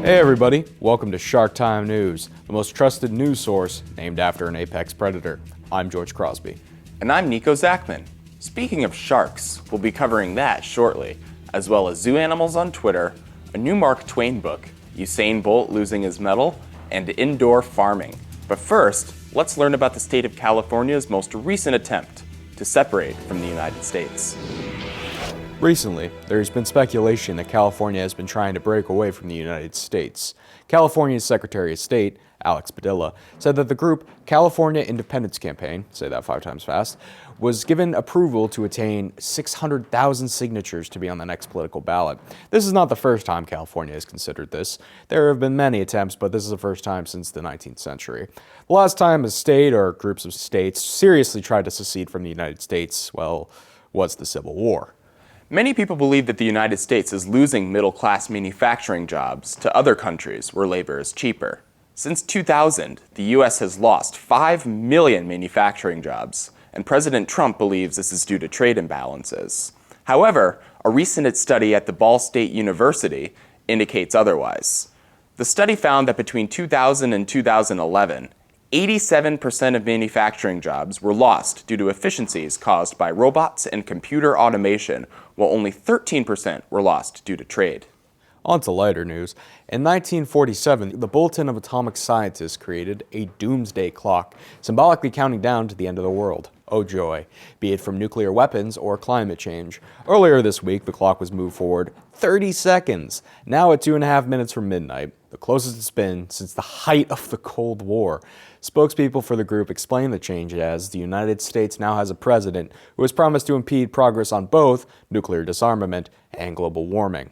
Hey everybody, welcome to Shark Time News, the most trusted news source named after an apex predator. I'm George Crosby. And I'm Nico Zachman. Speaking of sharks, we'll be covering that shortly, as well as zoo animals on Twitter, a new Mark Twain book, Usain Bolt losing his medal, and indoor farming. But first, let's learn about the state of California's most recent attempt to separate from the United States. Recently, there's been speculation that California has been trying to break away from the United States. California's Secretary of State, Alex Padilla, said that the group California Independence Campaign, say that 5 times fast, was given approval to attain 600,000 signatures to be on the next political ballot. This is not the first time California has considered this. There have been many attempts, but this is the first time since the 19th century. The last time a state or groups of states seriously tried to secede from the United States, well, was the Civil War. Many people believe that the United States is losing middle-class manufacturing jobs to other countries where labor is cheaper. Since 2000, the U.S. has lost 5 million manufacturing jobs, and President Trump believes this is due to trade imbalances. However, a recent study at the Ball State University indicates otherwise. The study found that between 2000 and 2011, 87% of manufacturing jobs were lost due to efficiencies caused by robots and computer automation, while only 13% were lost due to trade. On to lighter news. In 1947, the Bulletin of Atomic Scientists created a Doomsday clock, symbolically counting down to the end of the world. Oh joy, be it from nuclear weapons or climate change. Earlier this week, the clock was moved forward 30 seconds, now at 2.5 minutes from midnight, the closest it's been since the height of the Cold War. Spokespeople for the group explained the change as the United States now has a president who has promised to impede progress on both nuclear disarmament and global warming.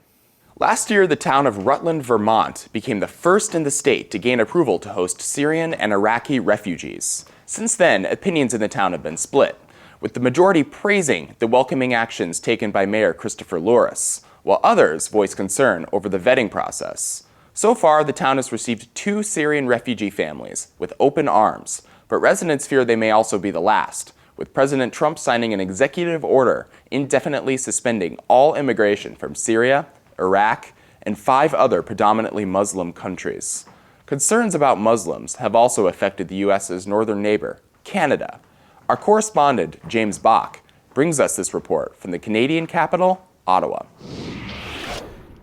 Last year, the town of Rutland, Vermont became the first in the state to gain approval to host Syrian and Iraqi refugees. Since then, opinions in the town have been split, with the majority praising the welcoming actions taken by Mayor Christopher Louris, while others voice concern over the vetting process. So far, the town has received 2 Syrian refugee families with open arms, but residents fear they may also be the last, with President Trump signing an executive order indefinitely suspending all immigration from Syria, Iraq, and 5 other predominantly Muslim countries. Concerns about Muslims have also affected the U.S.'s northern neighbor, Canada. Our correspondent, James Bach, brings us this report from the Canadian capital, Ottawa.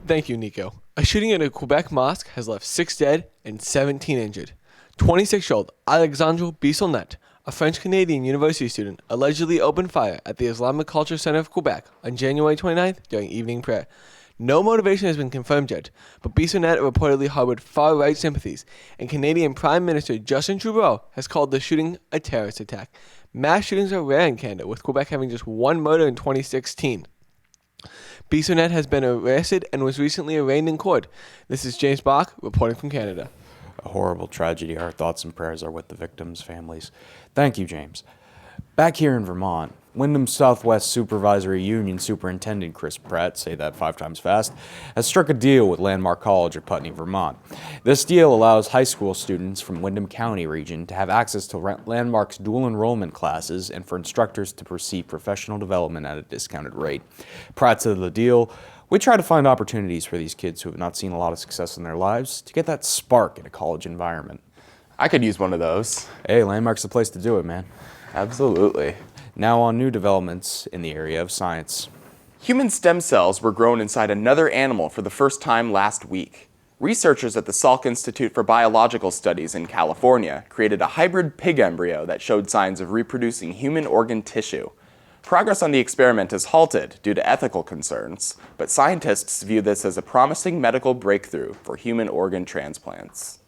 Thank you, Nico. A shooting at a Quebec mosque has left 6 dead and 17 injured. 26-year-old Alexandre Bissonnette, a French-Canadian university student, allegedly opened fire at the Islamic Culture Center of Quebec on January 29th during evening prayer. No motivation has been confirmed yet, but Bissonnette reportedly harbored far-right sympathies, and Canadian Prime Minister Justin Trudeau has called the shooting a terrorist attack. Mass shootings are rare in Canada, with Quebec having just 1 murder in 2016. Bissonnette has been arrested and was recently arraigned in court. This is James Bach reporting from Canada. A horrible tragedy. Our thoughts and prayers are with the victims' families. Thank you, James. Back here in Vermont, Wyndham Southwest Supervisory Union Superintendent Chris Pratt, say that 5 times fast, has struck a deal with Landmark College of Putney, Vermont. This deal allows high school students from Wyndham County region to have access to Landmark's dual enrollment classes and for instructors to receive professional development at a discounted rate. Pratt said of the deal, "We try to find opportunities for these kids who have not seen a lot of success in their lives to get that spark in a college environment." I could use one of those. Hey, Landmark's the place to do it, man. Absolutely. Now on new developments in the area of science. Human stem cells were grown inside another animal for the first time last week. Researchers at the Salk Institute for Biological Studies in California created a hybrid pig embryo that showed signs of reproducing human organ tissue. Progress on the experiment is halted due to ethical concerns, but scientists view this as a promising medical breakthrough for human organ transplants.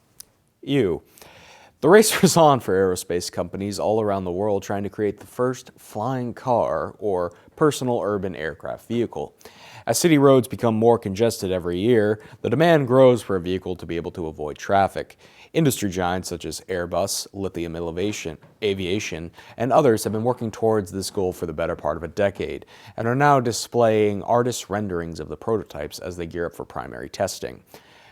The race was on for aerospace companies all around the world trying to create the first flying car or personal urban aircraft vehicle. As city roads become more congested every year, the demand grows for a vehicle to be able to avoid traffic. Industry giants such as Airbus, Lithium Aviation, and others have been working towards this goal for the better part of a decade and are now displaying artist renderings of the prototypes as they gear up for primary testing.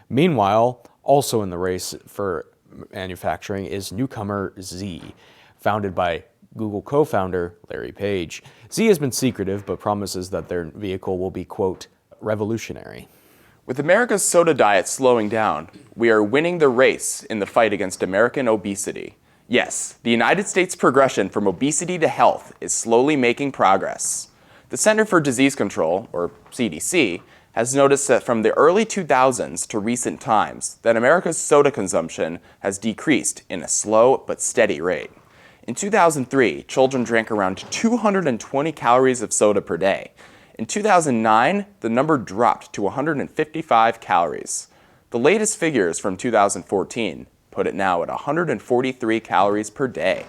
Meanwhile, also in the race for manufacturing is newcomer Z, founded by Google co-founder Larry Page. Z has been secretive but promises that their vehicle will be, quote, revolutionary. With America's soda diet slowing down, we are winning the race in the fight against American obesity. Yes, the United States' progression from obesity to health is slowly making progress. The Center for Disease Control, or CDC, has noticed that from the early 2000s to recent times, that America's soda consumption has decreased in a slow but steady rate. In 2003, children drank around 220 calories of soda per day. In 2009, the number dropped to 155 calories. The latest figures from 2014 put it now at 143 calories per day.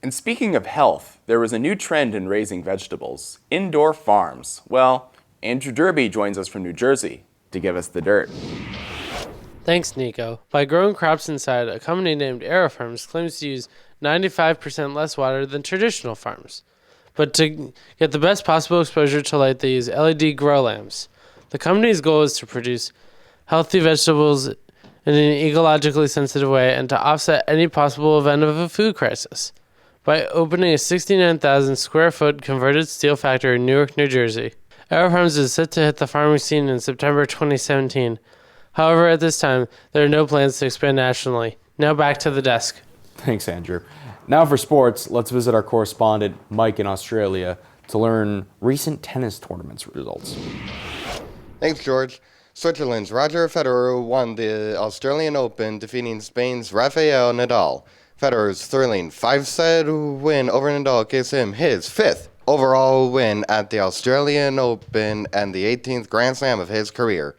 And speaking of health, there was a new trend in raising vegetables: indoor farms. Well, Andrew Derby joins us from New Jersey to give us the dirt. Thanks, Nico. By growing crops inside, a company named AeroFarms claims to use 95% less water than traditional farms. But to get the best possible exposure to light, they use LED grow lamps. The company's goal is to produce healthy vegetables in an ecologically sensitive way and to offset any possible event of a food crisis by opening a 69,000 square foot converted steel factory in Newark, New Jersey. AeroFarms is set to hit the farming scene in September 2017. However, at this time, there are no plans to expand nationally. Now back to the desk. Thanks, Andrew. Now for sports, let's visit our correspondent, Mike, in Australia, to learn recent tennis tournaments results. Thanks, George. Switzerland's Roger Federer won the Australian Open, defeating Spain's Rafael Nadal. Federer's thrilling 5-set win over Nadal gives him his 5th overall win at the Australian Open and the 18th Grand Slam of his career.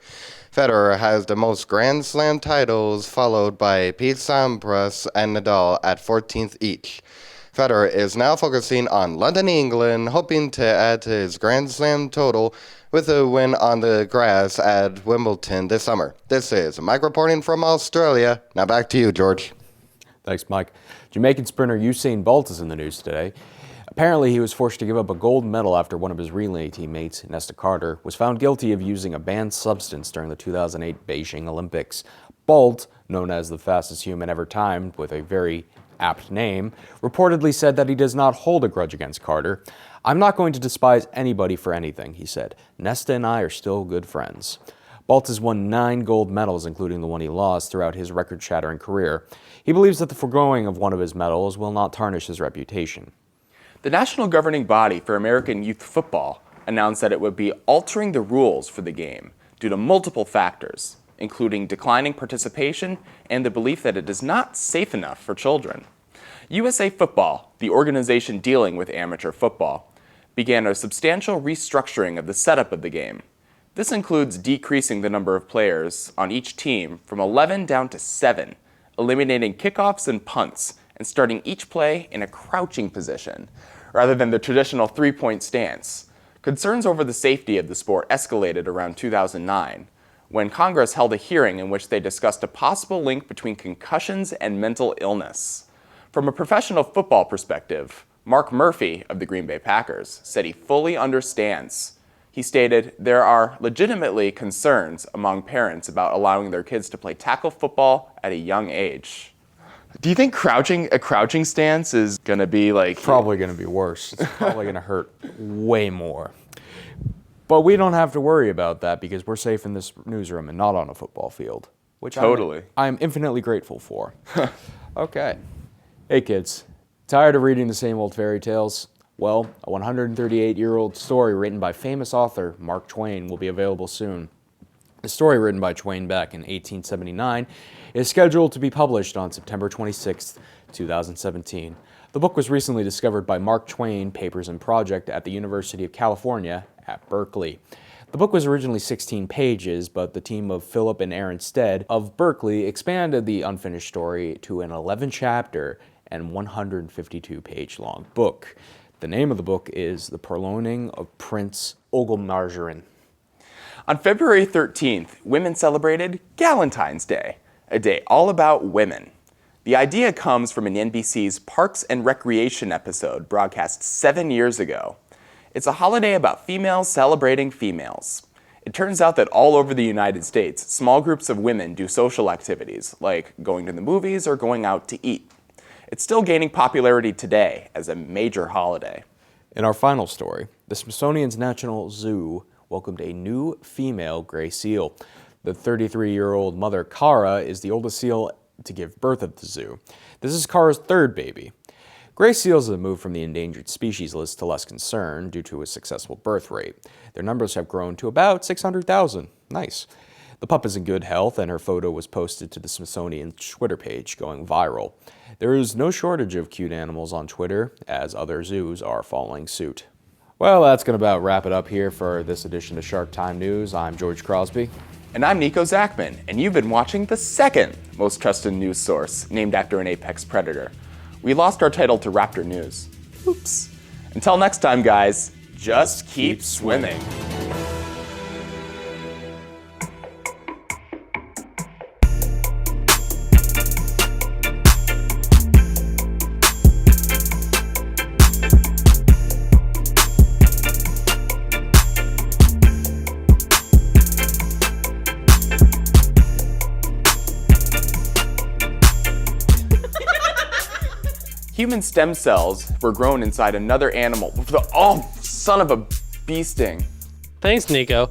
Federer has the most Grand Slam titles, followed by Pete Sampras and Nadal at 14th each. Federer is now focusing on London, England, hoping to add to his Grand Slam total with a win on the grass at Wimbledon this summer. This is Mike reporting from Australia. Now back to you, George. Thanks, Mike. Jamaican sprinter Usain Bolt is in the news today. Apparently, he was forced to give up a gold medal after one of his relay teammates, Nesta Carter, was found guilty of using a banned substance during the 2008 Beijing Olympics. Bolt, known as the fastest human ever timed with a very apt name, reportedly said that he does not hold a grudge against Carter. "I'm not going to despise anybody for anything," he said. "Nesta and I are still good friends." Bolt has won 9 gold medals, including the one he lost, throughout his record-shattering career. He believes that the foregoing of one of his medals will not tarnish his reputation. The national governing body for American youth football announced that it would be altering the rules for the game due to multiple factors, including declining participation and the belief that it is not safe enough for children. USA Football, the organization dealing with amateur football, began a substantial restructuring of the setup of the game. This includes decreasing the number of players on each team from 11 down to 7, eliminating kickoffs and punts, and starting each play in a crouching position, rather than the traditional 3-point stance. Concerns over the safety of the sport escalated around 2009, when Congress held a hearing in which they discussed a possible link between concussions and mental illness. From a professional football perspective, Mark Murphy of the Green Bay Packers said he fully understands. He stated, "There are legitimately concerns among parents about allowing their kids to play tackle football at a young age." Do you think a crouching stance is going to be like... Probably going to be worse. It's probably going to hurt way more. But we don't have to worry about that because we're safe in this newsroom and not on a football field, which Totally. I'm infinitely grateful for. Okay. Hey kids, tired of reading the same old fairy tales? Well, a 138-year-old story written by famous author Mark Twain will be available soon. The story, written by Twain back in 1879, is scheduled to be published on September 26, 2017. The book was recently discovered by Mark Twain Papers and Project at the University of California at Berkeley. The book was originally 16 pages, but the team of Philip and Aaron Stead of Berkeley expanded the unfinished story to an 11-chapter and 152-page long book. The name of the book is The Purloining of Prince Ogelmargerin. On February 13th, women celebrated Galentines Day, a day all about women. The idea comes from an NBC's Parks and Recreation episode broadcast 7 years ago. It's a holiday about females celebrating females. It turns out that all over the United States, small groups of women do social activities, like going to the movies or going out to eat. It's still gaining popularity today as a major holiday. In our final story, the Smithsonian's National Zoo welcomed a new female gray seal. The 33-year-old mother, Kara, is the oldest seal to give birth at the zoo. This is Kara's third baby. Gray seals have moved from the endangered species list to less concern due to a successful birth rate. Their numbers have grown to about 600,000. Nice. The pup is in good health, and her photo was posted to the Smithsonian Twitter page, going viral. There is no shortage of cute animals on Twitter, as other zoos are following suit. Well, that's going to about wrap it up here for this edition of Shark Time News. I'm George Crosby. And I'm Nico Zachman, and you've been watching the second most trusted news source, named after an apex predator. We lost our title to Raptor News. Oops. Until next time, guys, just keep swimming. Human stem cells were grown inside another animal. Oh, son of a bee sting. Thanks, Nico.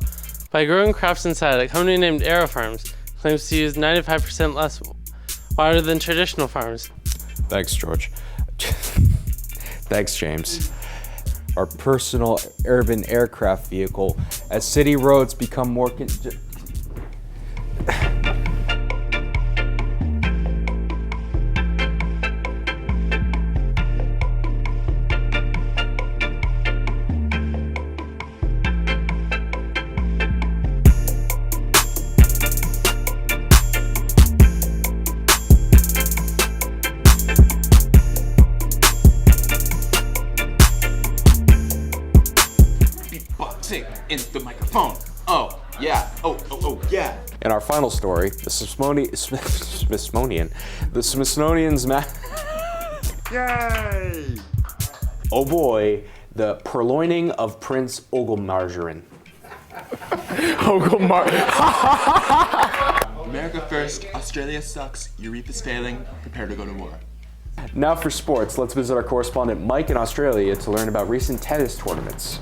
By growing crops inside, a company named AeroFarms claims to use 95% less water than traditional farms. Thanks, George. Thanks, James. Our personal urban aircraft vehicle, as city roads become more Beatboxing in the microphone. Oh, yeah. Oh, yeah. In our final story, the Smithsonian's Yay! Oh boy, the purloining of Prince Ogelmargerin. America first, Australia sucks, Eureka's failing, prepare to go to war. Now for sports, let's visit our correspondent Mike in Australia to learn about recent tennis tournaments.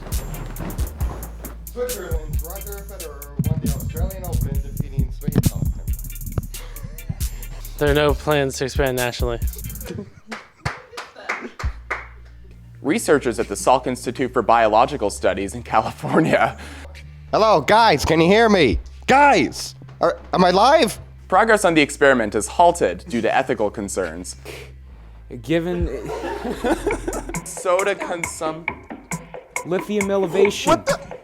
Switzerland's Roger Federer won the Australian Open, defeating Spain's Galentines. There are no plans to expand nationally. Researchers at the Salk Institute for Biological Studies in California. Hello, guys, can you hear me? Guys! Am I live? Progress on the experiment is halted due to ethical concerns. Given Soda consumption. lithium elevation. What the?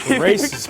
The race is